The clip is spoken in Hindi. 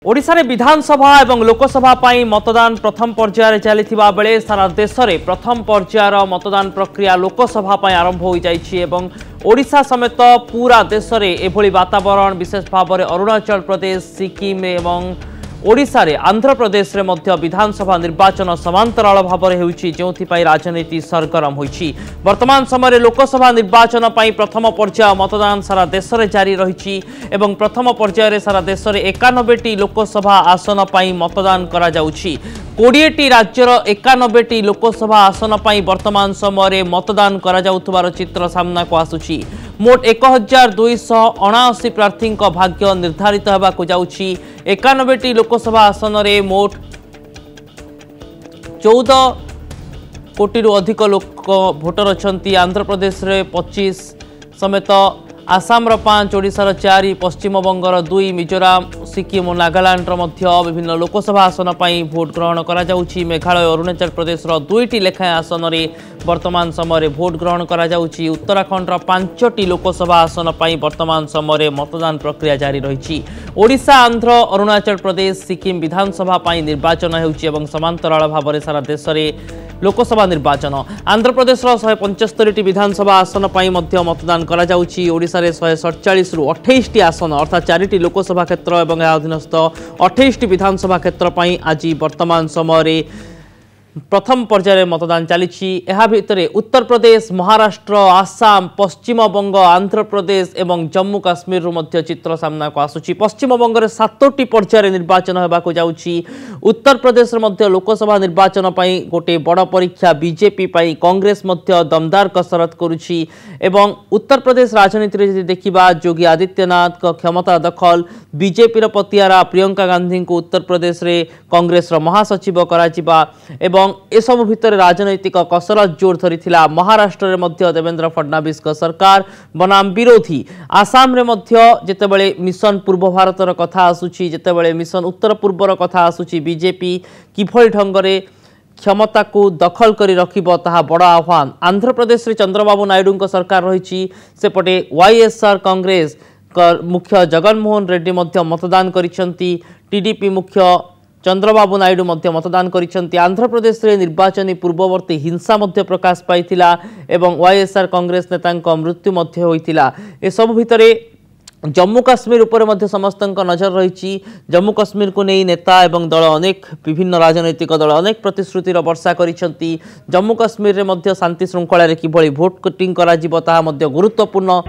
ओडिशा रे विधानसभा एवं लोकसभा पाई मतदान प्रथम पर्यायर चलिथिबा बेले सारा देश में प्रथम पर्यायर मतदान प्रक्रिया लोकसभा पाई आरंभ हो जाइछि एवं ओडिशा समेत पूरा देश में एभली वातावरण विशेष भाव में अरुणाचल प्रदेश सिक्किम एवं ओडिशा रे आंध्र प्रदेश रे मध्य विधानसभा निर्वाचन समांतराल भाव में होउछि जोंथिपाई राजनीति सरगरम होइछि। वर्तमान समय लोकसभा निर्वाचन पाई प्रथम पर्याय मतदान सारा देश में जारी रही एवं प्रथम पर्यायर सारा देश में 91टी लोकसभा आसन पाई मतदान करा जाउछि। 20टी राज्यर 91टी लोकसभा आसन पाई वर्तमान समय मतदान करा जाउथबार चित्र सामना को आसुछि। मोट 1279 प्रार्थी भाग्य निर्धारित होगाकू जाउछि। 91टी लोकसभा आसन रे मोट 14 कोटी अधिक लोक भोटर अछंती। आंध्र प्रदेश रे 25 समेत आसाम 5, ओडिशा 4, पश्चिम बंगर 2, मिजोराम सिक्किम और नागालैंड विभिन्न लोकसभा आसन पर भोट ग्रहण करा जाउछि। मेघालय अरुणाचल प्रदेश 2टी लेखाएं आसन में वर्तमान समय भोट ग्रहण करा जाउछि। उत्तराखंड 5टी लोकसभा आसन पर वर्तमान समय मतदान प्रक्रिया जारी रही। ओडिशा आंध्र अरुणाचल प्रदेश सिक्किम विधानसभा पर निर्वाचन होउछि एवं समांतराल भाव में सारा देश में लोकसभा निर्वाचन। आंध्र प्रदेश 175टी विधानसभा आसन पर मतदान करा जाउछि। ओडिशा रे 147 रु 28टी आसन अर्थात 4टी लोकसभा क्षेत्र एवं अधीनस्थ 28टी विधानसभा क्षेत्र पर आज वर्तमान समय प्रथम पर्यायर मतदान चली। भितर उत्तर प्रदेश, महाराष्ट्र, आसाम, पश्चिम बंग, आंध्र प्रदेश एवं जम्मू काश्मीर मध्य चित्र सामना को आसुछि। पश्चिम बंग 7टी पर्यायर निर्वाचन होगाकू जाउछि। उत्तर प्रदेश मध्य लोकसभा निर्वाचन पाई गोटे बड़ परीक्षा बीजेपी पाई कांग्रेस मध्य दमदार कसरत करुछि एवं उत्तर प्रदेश राजनीति रे देखिबा योगी आदित्यनाथ का क्षमता दखल, बीजेपी पतियारा प्रियंका गांधी को उत्तर प्रदेश रे कांग्रेस महासचिव कराजिबा एवं एसबु भितर राजनैतिक कसरत जोर धरी। महाराष्ट्र रे मध्य देवेंद्र फडणवीस का सरकार बनाम विरोधी। आसाम रे मध्य जेतेबेले मिशन पूर्व भारतर कथा आसुछि, जेतेबेले मिशन उत्तर पूर्वर कथा आसुछि, बीजेपी किभली ढंगरे क्षमता को दखल करी रखिबो ताहा बड़ आह्वान। आंध्र प्रदेश रे चंद्रबाबू नायडू का सरकार रही, सेपटे वाईएसआर कांग्रेस मुख्य जगनमोहन रेड्डी मध्य मतदान करिसेंती। टीडीपी मुख्य चंद्रबाबू नायडू मध्य मतदान करिसेंती। आंध्र प्रदेश रे निर्वाचन पूर्ववर्ती हिंसा मध्य प्रकाश पाइथिला एवं वाईएसआर कांग्रेस नेता मृत्यु मध्य होइथिला। ए सब भितरे जम्मू काश्मीर उपर मध्य समस्त नजर रही। जम्मू काश्मीर को नहीं नेता एवं दल अनेक विभिन्न राजनैतिक दल अनेक प्रतिश्रुतिर वर्षा करिसेंती। जम्मू काश्मीर रे मध्य शांति श्रृंखला रे किभली भोट काउंटिंग करा जिवो ताहा मध्य गुरुत्वपूर्ण।